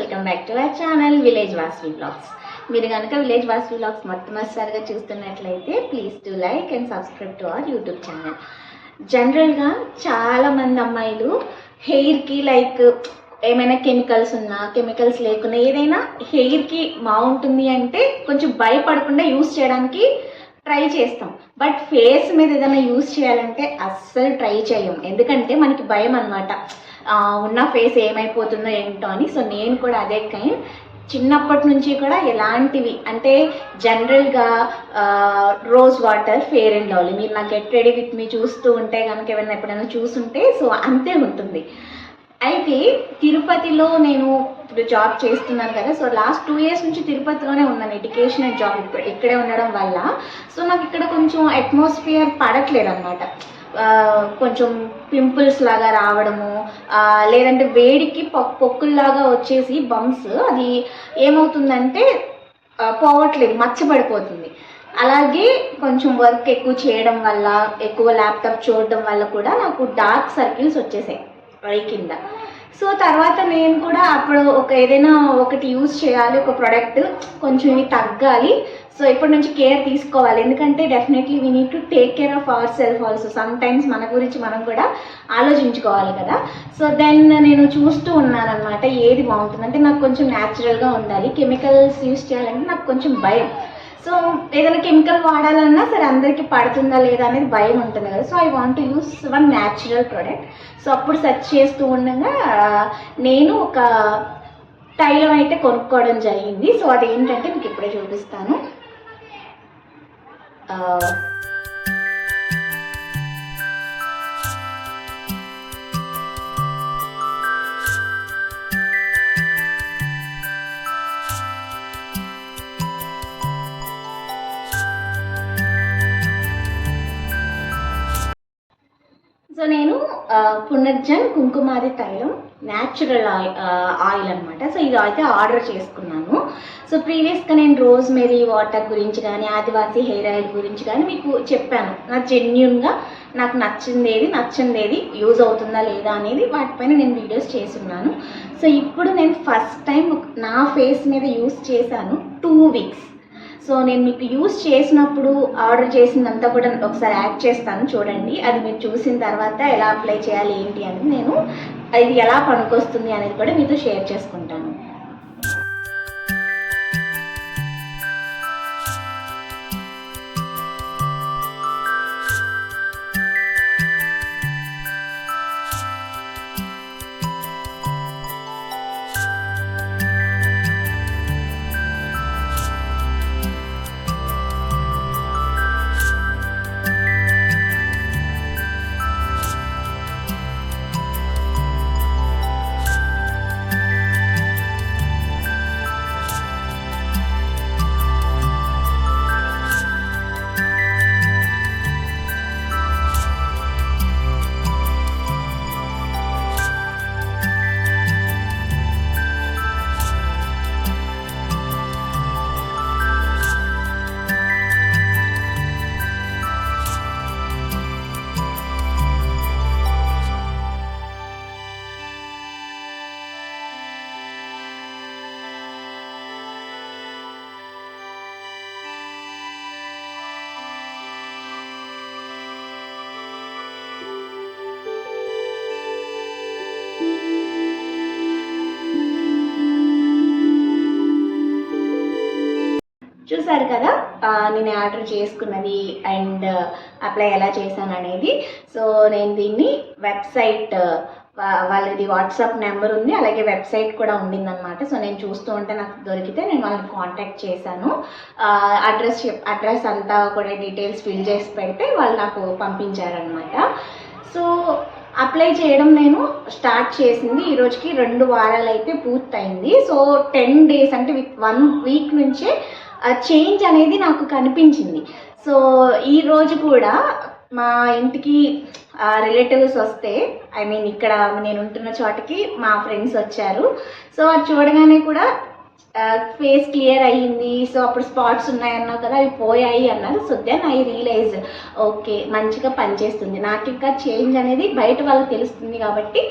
Welcome back to our channel village Vasavi blogs. మీరు కనుక village Vasavi blogs మొట్టమొదటిసారిగా చూస్తున్నట్లయితే please to like and subscribe to our YouTube channel. జనరల్గా చాలామంది అమ్మాయిలు హెయిర్కి లైక్ ఏమైనా కెమికల్స్ ఉన్నా కెమికల్స్ లేకున్నా ఏదైనా హెయిర్కి బాగుంటుంది అంటే కొంచెం భయపడకుండా యూస్ చేయడానికి ట్రై చేస్తాం. బట్ ఫేస్ మీద ఏదైనా యూస్ చేయాలంటే అస్సలు ట్రై చేయం, ఎందుకంటే మనకి భయం అనమాట, ఉన్న ఫేస్ ఏమైపోతుందో ఏంటో అని. సో నేను కూడా అదే కైండ్. చిన్నప్పటి నుంచి కూడా ఎలాంటివి అంటే జనరల్గా rose water, fair and lovely, మీరు నా గెట్ రెడీ విత్ మీ చూస్తూ ఉంటే కనుక ఏమైనా ఎప్పుడైనా చూసుంటే సో అంతే ఉంటుంది. అయితే తిరుపతిలో నేను ఇప్పుడు జాబ్ చేస్తున్నాను కదా, సో లాస్ట్ 2 years నుంచి తిరుపతిలోనే ఉన్నాను, ఎడ్యుకేషన్ అండ్ జాబ్ ఇక్కడే ఉండడం వల్ల. సో నాకు ఇక్కడ కొంచెం అట్మాస్ఫియర్ పడట్లేదు అనమాట. కొంచెం పింపుల్స్ లాగా రావడము, లేదంటే వేడికి పొక్కుల్లాగా వచ్చేసి బంప్స్, అది ఏమవుతుందంటే పోవట్లేదు, మచ్చబడిపోతుంది. అలాగే కొంచెం వర్క్ ఎక్కువ చేయడం వల్ల, ఎక్కువ ల్యాప్టాప్ చూడడం వల్ల కూడా నాకు డార్క్ సర్కిల్స్ వచ్చేసాయి ఐ కింద. సో తర్వాత నేను కూడా అప్పుడు ఏదైనా ఒకటి యూజ్ చేయాలి, ఒక ప్రోడక్ట్ కొంచెం ఇవి తగ్గాలి, సో ఇప్పటి నుంచి కేర్ తీసుకోవాలి, ఎందుకంటే definitely we need to take care of our self also. Some times మన గురించి మనం కూడా ఆలోచించుకోవాలి కదా. సో దెన్ నేను చూస్తూ ఉన్నాను అనమాట ఏది బాగుంటుంది అంటే, నాకు కొంచెం న్యాచురల్గా ఉండాలి, కెమికల్స్ యూజ్ చేయాలంటే నాకు కొంచెం భయం. సో ఏదైనా కెమికల్ వాడాలన్నా సరే అందరికీ పడుతుందా లేదా అనేది భయం ఉంటుంది కదా. So I want to use one natural product. So అప్పుడు సెర్చ్ చేస్తూ ఉండగా నేను ఒక తైలం అయితే కొనుక్కోవడం జరిగింది. సో అదేంటంటే మీకు ఇప్పుడే చూపిస్తాను. సో నేను పునర్జన్ కుంకుమాది తైలం న్యాచురల్ ఆయిల్ అనమాట. సో ఇది అయితే ఆర్డర్ చేసుకున్నాను. సో ప్రీవియస్గా నేను రోజ్మెరీ వాటర్ గురించి కానీ ఆదివాసీ హెయిర్ ఆయిల్ గురించి కానీ మీకు చెప్పాను. నాకు జెన్యున్గా నాకు నచ్చిందేది యూజ్ అవుతుందా లేదా అనేది వాటిపైన నేను వీడియోస్ చేస్తున్నాను. సో ఇప్పుడు నేను ఫస్ట్ టైం నా ఫేస్ మీద యూజ్ చేశాను 2 weeks. సో నేను మీకు యూజ్ చేసినప్పుడు ఆర్డర్ చేసిందంతా కూడా ఒకసారి యాడ్ చేస్తాను చూడండి. అది మీరు చూసిన తర్వాత ఎలా అప్లై చేయాలి ఏంటి అనేది, నేను అది ఎలా పనికొస్తుంది అనేది కూడా మీతో షేర్ చేసుకుంటాను. చూసారు కదా నేను ఆర్డర్ చేసుకున్నది అండ్ అప్లై ఎలా చేశాను అనేది. సో నేను దీన్ని వెబ్సైట్, వాళ్ళది వాట్సాప్ నెంబర్ ఉంది, అలాగే వెబ్సైట్ కూడా ఉండిందనమాట. సో నేను చూస్తూ ఉంటే నాకు దొరికితే నేను వాళ్ళని కాంటాక్ట్ చేశాను. అడ్రస్ అంతా కూడా డీటెయిల్స్ ఫిల్ చేసి పెడితే వాళ్ళు నాకు పంపించారనమాట. సో అప్లై చేయడం నేను స్టార్ట్ చేసింది ఈ రోజుకి 2 వారాలు అయితే పూర్తయింది. సో 10 days అంటే విత్ 1 week నుంచే చేంజ్ అనేది నాకు కనిపించింది. సో ఈరోజు కూడా మా ఇంటికి రిలేటివ్స్ వస్తే, ఐ మీన్ ఇక్కడ నేను ఉంటున్న చోటకి మా ఫ్రెండ్స్ వచ్చారు. సో అది చూడగానే కూడా ఫేస్ క్లియర్ అయ్యింది. సో అప్పుడు స్పాట్స్ ఉన్నాయన్నావు కదా, అవి పోయాయి అన్నారు. So then I realise okay మంచిగా పనిచేస్తుంది. నాకు ఇంకా చేంజ్ అనేది బయట వాళ్ళకి తెలుస్తుంది కాబట్టి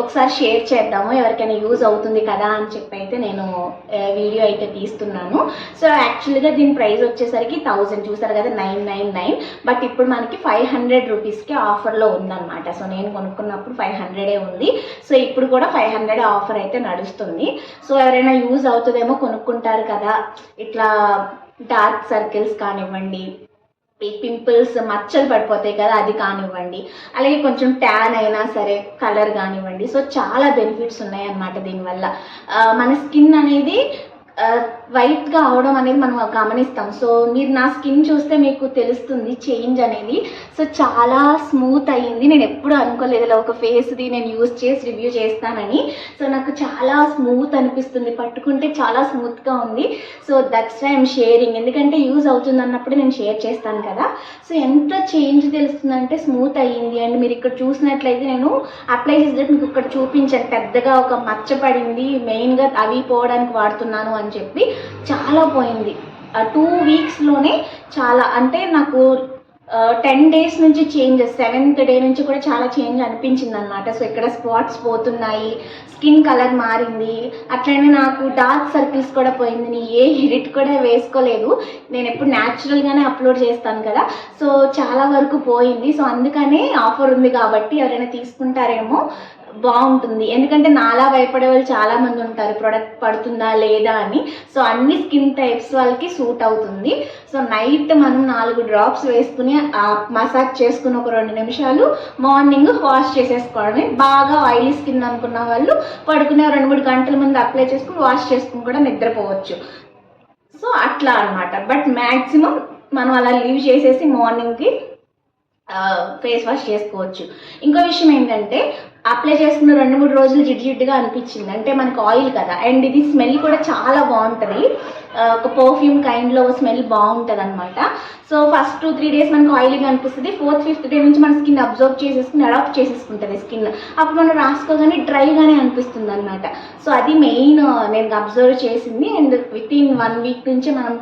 ఒకసారి షేర్ చేద్దాము, ఎవరికైనా యూజ్ అవుతుంది కదా అని చెప్పి అయితే నేను వీడియో అయితే తీస్తున్నాను. సో యాక్చువల్గా దీని ప్రైస్ వచ్చేసరికి 1000 చూసారు కదా, 999. బట్ ఇప్పుడు మనకి 500 రూపీస్కి ఆఫర్లో ఉందన్నమాట. సో నేను కొనుక్కున్నప్పుడు 500 ఉంది. సో ఇప్పుడు కూడా 500 ఆఫర్ అయితే నడుస్తుంది. సో ఎవరైనా యూజ్ అవుతుందేమో కొనుక్కుంటారు కదా, ఇట్లా డార్క్ సర్కిల్స్ కానివ్వండి, ఈ పింపుల్స్ మచ్చలు పడిపోతాయి కదా అది కానివ్వండి, అలాగే కొంచెం ట్యాన్ అయినా సరే కలర్ కానివ్వండి. సో చాలా బెనిఫిట్స్ ఉన్నాయన్నమాట దీనివల్ల. మన స్కిన్ అనేది వైట్గా అవడం అనేది మనం గమనిస్తాం. సో మీరు నా స్కిన్ చూస్తే మీకు తెలుస్తుంది చేంజ్ అనేది. సో చాలా స్మూత్ అయ్యింది. నేను ఎప్పుడు అనుకోలేదు ఇలా ఒక ఫేస్ది నేను యూజ్ చేసి రివ్యూ చేస్తానని. సో నాకు చాలా స్మూత్ అనిపిస్తుంది, పట్టుకుంటే చాలా స్మూత్గా ఉంది. So that's why I'm sharing, ఎందుకంటే యూజ్ అవుతుంది అన్నప్పుడు నేను షేర్ చేస్తాను కదా. సో ఎంత చేంజ్ తెలుస్తుందంటే స్మూత్ అయ్యింది. అండ్ మీరు ఇక్కడ చూసినట్లయితే నేను అప్లై చేసేటప్పుడు మీకు ఇక్కడ చూపించాను, పెద్దగా ఒక మచ్చ పడింది, మెయిన్గా అవి పోవడానికి వాడుతున్నాను అని చెప్పి చాలా పోయింది. 2 వీక్స్లోనే చాలా, అంటే నాకు 10 డేస్ నుంచి చేంజెస్, 7th డే నుంచి కూడా చాలా చేంజ్ అనిపించింది అనమాట. సో ఇక్కడ స్పాట్స్ పోతున్నాయి, స్కిన్ కలర్ మారింది, అట్లనే నాకు డార్క్ సర్కిల్స్ కూడా పోయింది. నేను ఏ ఎడిట్ కూడా వేసుకోలేదు, నేను ఎప్పుడు న్యాచురల్గానే అప్లోడ్ చేస్తాను కదా. సో చాలా వరకు పోయింది. సో అందుకనే ఆఫర్ ఉంది కాబట్టి ఎవరైనా తీసుకుంటారేమో బాగుంటుంది. ఎందుకంటే నాలా భయపడే వాళ్ళు చాలామంది ఉంటారు, ప్రొడక్ట్ పడుతుందా లేదా అని. సో అన్ని స్కిన్ టైప్స్ వాళ్ళకి సూట్ అవుతుంది. సో నైట్ మనం 4 డ్రాప్స్ వేసుకుని మసాజ్ చేసుకుని ఒక 2 నిమిషాలు మార్నింగ్ వాష్ చేసేసుకోవడమే. బాగా ఆయిలీ స్కిన్ అనుకున్న వాళ్ళు పడుకునే 2-3 గంటల ముందు అప్లై చేసుకుని వాష్ చేసుకుని కూడా నిద్రపోవచ్చు. సో అట్లా అనమాట. బట్ మ్యాక్సిమం మనం అలా లీవ్ చేసేసి మార్నింగ్కి ఫేస్ వాష్ చేసుకోవచ్చు. ఇంకో విషయం ఏంటంటే అప్లై చేసుకున్న 2-3 రోజులు జిడ్డుగా అనిపించింది, అంటే మనకు ఆయిల్ కదా. అండ్ ఇది స్మెల్ కూడా చాలా బాగుంటుంది, ఒక పర్ఫ్యూమ్ కైండ్లో స్మెల్ బాగుంటుంది అనమాట. సో ఫస్ట్ 2-3 డేస్ మనకు ఆయిల్గా అనిపిస్తుంది. 4th-5th డే నుంచి మన స్కిన్ అబ్జర్వ్ చేసేసుకుని అడాప్ట్ చేసేసుకుంటుంది స్కిన్. అప్పుడు మనం రాసుకోగానే డ్రైగానే అనిపిస్తుంది అనమాట. సో అది మెయిన్ నేను అబ్జర్వ్ చేసింది. అండ్ వితిన్ 1 వీక్ నుంచి మనం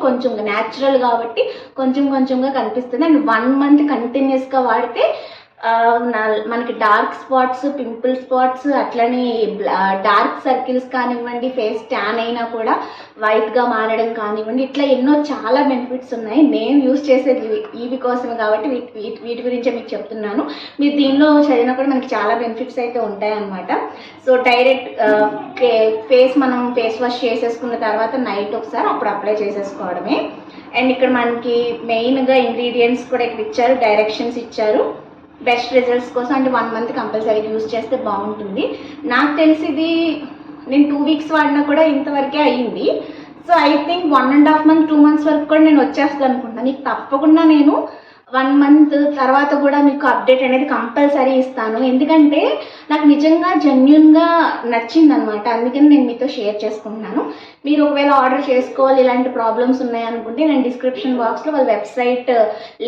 కొంచెంగా న్యాచురల్ కాబట్టి కొంచెంగా కనిపిస్తుంది. అండ్ 1 మంత్ కంటిన్యూస్గా వాడితే మనకి డార్క్ స్పాట్స్, పింపుల్ స్పాట్స్, అట్లనే డార్క్ సర్కిల్స్ కానివ్వండి, ఫేస్ ట్యాన్ అయినా కూడా వైట్గా మారడం కానివ్వండి, ఇట్లా ఎన్నో చాలా బెనిఫిట్స్ ఉన్నాయి. నేను యూజ్ చేసేది ఇవి కోసమే కాబట్టి వీటి గురించే మీకు చెప్తున్నాను. మీరు దీనిలో చదివినా కూడా మనకి చాలా బెనిఫిట్స్ అయితే ఉంటాయన్నమాట. సో డైరెక్ట్ మనం ఫేస్ వాష్ చేసేసుకున్న తర్వాత నైట్ ఒకసారి అప్పుడు అప్లై చేసేసుకోవడమే. అండ్ ఇక్కడ మనకి మెయిన్గా ఇంగ్రీడియంట్స్ కూడా ఇక్కడ ఇచ్చారు, డైరెక్షన్స్ ఇచ్చారు. బెస్ట్ రిజల్ట్స్ కోసం అంటే 1 మంత్ కంపల్సరీ యూజ్ చేస్తే బాగుంటుంది. నాకు తెలిసింది నేను 2 వీక్స్ వాడినా కూడా ఇంతవరకే అయ్యింది. So I think 1.5 month 2 months వరకు కూడా నేను వచ్చేస్తాను అనుకుంటున్నాను. నీకు తప్పకుండా నేను 1 మంత్ తర్వాత కూడా మీకు అప్డేట్ అనేది కంపల్సరీ ఇస్తాను. ఎందుకంటే నాకు నిజంగా జెన్యున్గా నచ్చింది అనమాట. అందుకని నేను మీతో షేర్ చేసుకుంటున్నాను. మీరు ఒకవేళ ఆర్డర్ చేసుకోవాలి, ఇలాంటి ప్రాబ్లమ్స్ ఉన్నాయనుకుంటే నేను డిస్క్రిప్షన్ బాక్స్లో వాళ్ళ వెబ్సైట్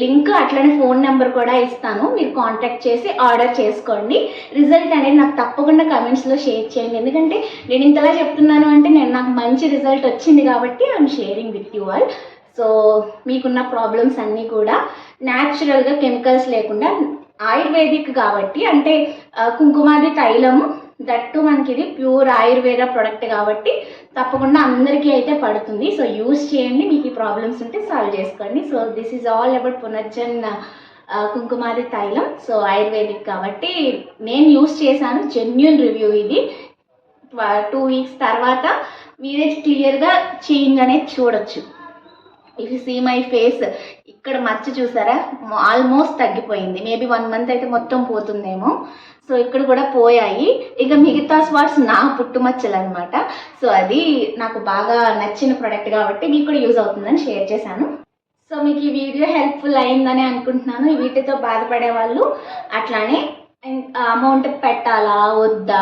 లింక్ అట్లనే ఫోన్ నెంబర్ కూడా ఇస్తాను. మీరు కాంటాక్ట్ చేసి ఆర్డర్ చేసుకోండి. రిజల్ట్ అనేది నాకు తప్పకుండా కమెంట్స్లో షేర్ చేయండి. ఎందుకంటే నేను ఇంతలా చెప్తున్నాను అంటే నాకు మంచి రిజల్ట్ వచ్చింది కాబట్టి I'm sharing with you all. So మీకున్న ప్రాబ్లమ్స్ అన్నీ కూడా న్యాచురల్గా కెమికల్స్ లేకుండా ఆయుర్వేదిక్ కాబట్టి, అంటే కుంకుమాది తైలము దట్టు మనకి ఇది ప్యూర్ ఆయుర్వేద ప్రొడక్ట్ కాబట్టి తప్పకుండా అందరికీ అయితే పడుతుంది. సో యూజ్ చేయండి, మీకు ఈ ప్రాబ్లమ్స్ ఉంటే సాల్వ్ చేసుకోండి. So this is all about Punarjan కుంకుమాది తైలం. సో ఆయుర్వేదిక్ కాబట్టి నేను యూజ్ చేశాను, జెన్యూన్ రివ్యూ ఇది. 2 వీక్స్ తర్వాత మీరే క్లియర్గా చేంజ్ అనేది చూడొచ్చు. If you see my face, ఇక్కడ మచ్చ చూసారా, ఆల్మోస్ట్ తగ్గిపోయింది. మేబీ 1 మంత్ అయితే మొత్తం పోతుందేమో. సో ఇక్కడ కూడా పోయాయి. ఇక మిగతా స్పాట్స్ నా పుట్టుమచ్చలు అనమాట. సో అది నాకు బాగా నచ్చిన ప్రోడక్ట్ కాబట్టి మీకు కూడా యూజ్ అవుతుందని షేర్ చేశాను. సో మీకు ఈ వీడియో హెల్ప్ఫుల్ అయిందని అనుకుంటున్నాను. వీటితో బాధపడే వాళ్ళు అట్లానే అమౌంట్ పెట్టాలా వద్దా,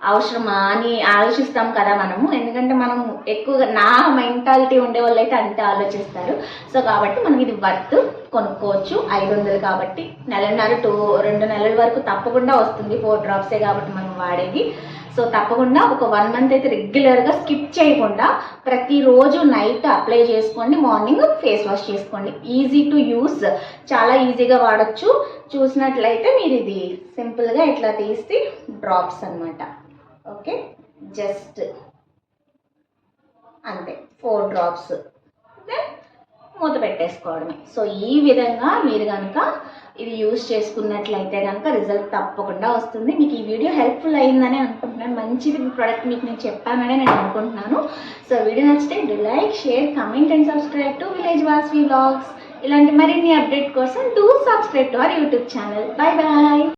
అవసరమా అని ఆలోచిస్తాం కదా మనము. ఎందుకంటే మనం ఎక్కువగా నా మెంటాలిటీ ఉండే వాళ్ళు అయితే అంతే ఆలోచిస్తారు. సో కాబట్టి మనకి ఇది వర్త్. కొనుక్కోవచ్చు. 500 కాబట్టి నెలన్నర 2 నెలల వరకు తప్పకుండా వస్తుంది. 4 డ్రాప్సే కాబట్టి మనం వాడేది. సో తప్పకుండా ఒక 1 మంత్ అయితే రెగ్యులర్గా స్కిప్ చేయకుండా ప్రతిరోజు నైట్ అప్లై చేసుకోండి, మార్నింగ్ ఫేస్ వాష్ చేసుకోండి. ఈజీ టు యూస్, చాలా ఈజీగా వాడచ్చు. చూసినట్లయితే మీరు ఇది సింపుల్గా ఇట్లా తీసి డ్రాప్స్ అన్నమాట. ఓకే, జస్ట్ అంతే 4 డ్రాప్స్, దెన్ మూత పెట్టేసుకోవడమే. సో ఈ విధంగా మీరు కనుక ఇది యూజ్ చేసుకున్నట్లయితే కనుక రిజల్ట్ తప్పకుండా వస్తుంది. మీకు ఈ వీడియో హెల్ప్ఫుల్ అయిందని అనుకుంటున్నాను. మంచిది ప్రోడక్ట్ మీకు నేను చెప్పానని నేను అనుకుంటున్నాను. సో వీడియో నచ్చితే do like, share, comment and subscribe to village Vasavi vlogs. ఇలాంటి మరిన్ని అప్డేట్ కోసం do subscribe to our YouTube channel. Bye bye.